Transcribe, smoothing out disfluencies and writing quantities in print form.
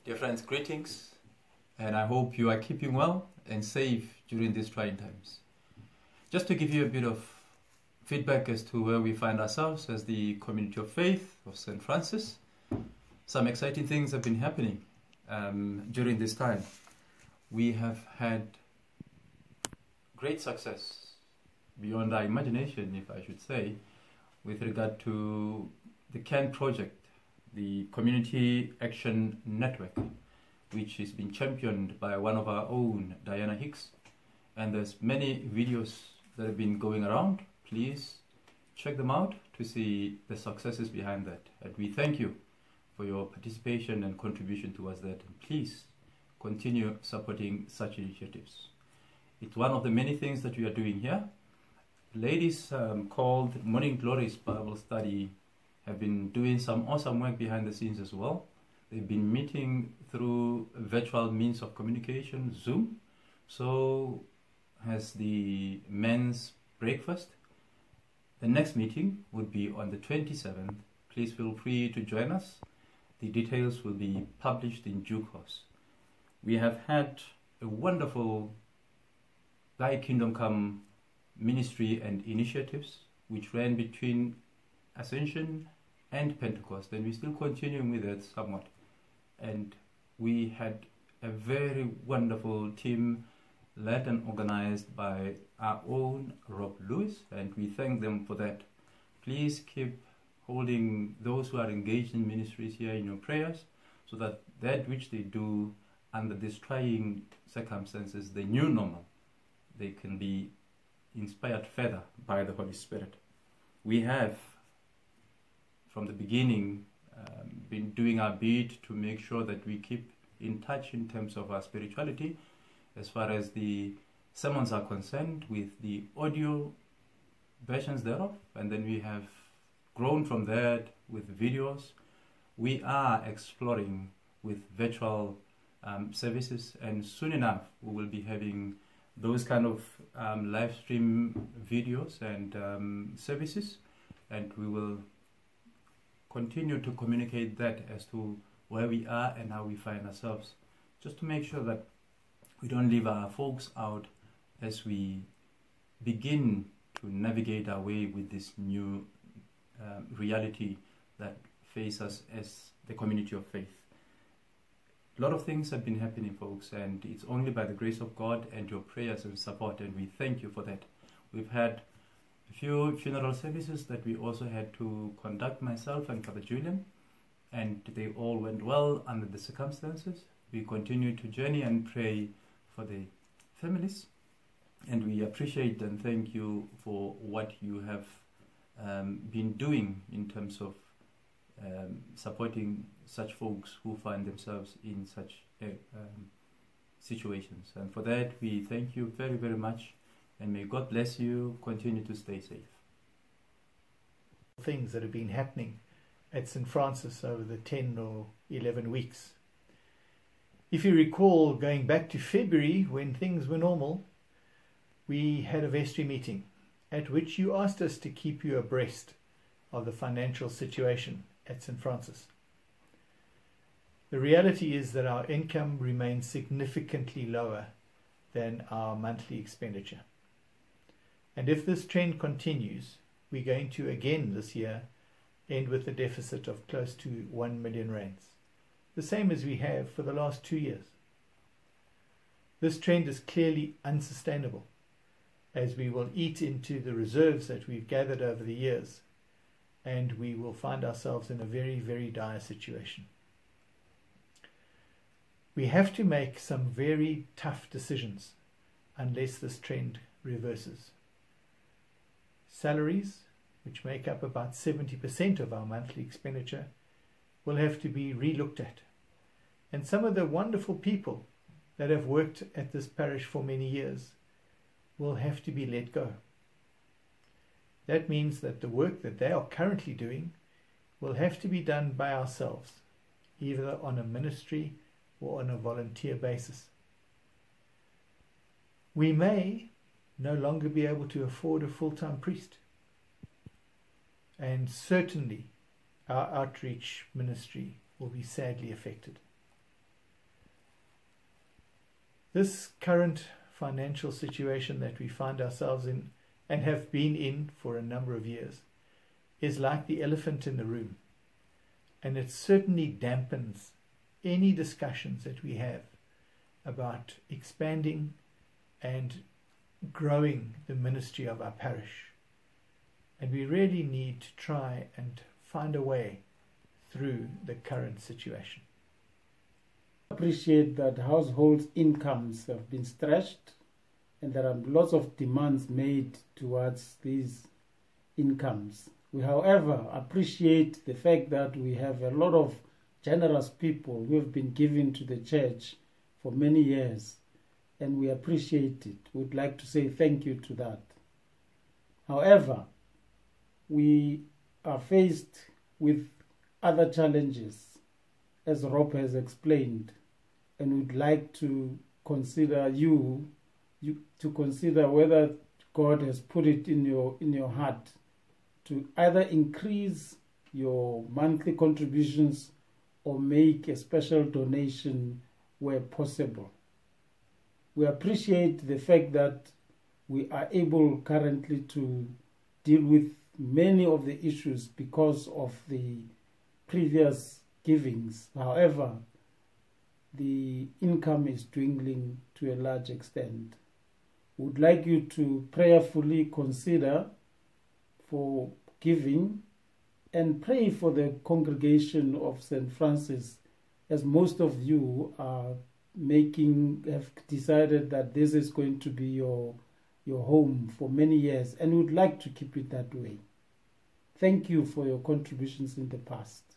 Dear friends, greetings, and I hope you are keeping well and safe during these trying times. Just to give you a bit of feedback as to where we find ourselves as the community of faith of St. Francis, some exciting things have been happening during this time. We have had great success beyond our imagination, if I should say, with regard to the CAN project, the Community Action Network, which has been championed by one of our own, Diana Hicks. And there's many videos that have been going around. Please check them out to see the successes behind that. And we thank you for your participation and contribution towards that. And please continue supporting such initiatives. It's one of the many things that we are doing here. Ladies called Morning Glories Bible Study have been doing some awesome work behind the scenes as well. They've been meeting through virtual means of communication, Zoom. So has the men's breakfast. The next meeting would be on the 27th. Please feel free to join us. The details will be published in due course. We have had a wonderful Thy Kingdom Come ministry and initiatives which ran between Ascension and Pentecost, and we're still continuing with that somewhat. And we had a very wonderful team led and organized by our own Rob Lewis, and we thank them for that. Please keep holding those who are engaged in ministries here in your prayers, so that that which they do under these trying circumstances, the new normal, they can be inspired further by the Holy Spirit. We have, from the beginning, been doing our bit to make sure that we keep in touch in terms of our spirituality as far as the sermons are concerned, with the audio versions thereof, and then we have grown from that with videos. We are exploring with virtual services, and soon enough we will be having those kind of live stream videos and services, and we will continue to communicate that as to where we are and how we find ourselves, just to make sure that we don't leave our folks out as we begin to navigate our way with this new reality that faces us as the community of faith. A lot of things have been happening, folks, and it's only by the grace of God and your prayers and support, and we thank you for that. We've had a few funeral services that we also had to conduct, myself and Father Julian, and they all went well under the circumstances. We continue to journey and pray for the families, and we appreciate and thank you for what you have been doing in terms of supporting such folks who find themselves in such situations. And for that, we thank you very, very much, and may God bless you. Continue to stay safe. Things that have been happening at St. Francis over the 10 or 11 weeks. If you recall, going back to February when things were normal, we had a vestry meeting at which you asked us to keep you abreast of the financial situation at St. Francis. The reality is that our income remains significantly lower than our monthly expenditure. And if this trend continues, we're going to again this year end with a deficit of close to 1 million rands, the same as we have for the last 2 years. This trend is clearly unsustainable, as we will eat into the reserves that we've gathered over the years, and we will find ourselves in a very, very dire situation. We have to make some very tough decisions unless this trend reverses. Salaries, which make up about 70% of our monthly expenditure, will have to be re-looked at. And some of the wonderful people that have worked at this parish for many years will have to be let go. That means that the work that they are currently doing will have to be done by ourselves, either on a ministry or on a volunteer basis. We may no longer be able to afford a full-time priest, and certainly our outreach ministry will be sadly affected. This current financial situation that we find ourselves in and have been in for a number of years is like the elephant in the room, and it certainly dampens any discussions that we have about expanding and growing the ministry of our parish. And we really need to try and find a way through the current situation. I appreciate that households' incomes have been stretched and there are lots of demands made towards these incomes. We, however, appreciate the fact that we have a lot of generous people who have been giving to the church for many years, and we appreciate it. We'd like to say thank you to that. However, we are faced with other challenges, as Rob has explained, and we'd like to consider you to consider whether God has put it in your heart to either increase your monthly contributions or make a special donation where possible. We appreciate the fact that we are able currently to deal with many of the issues because of the previous givings. However, the income is dwindling to a large extent. We would like you to prayerfully consider for giving and pray for the congregation of St. Francis, as most of you have decided that this is going to be your home for many years, and would like to keep it that way. Thank you for your contributions in the past.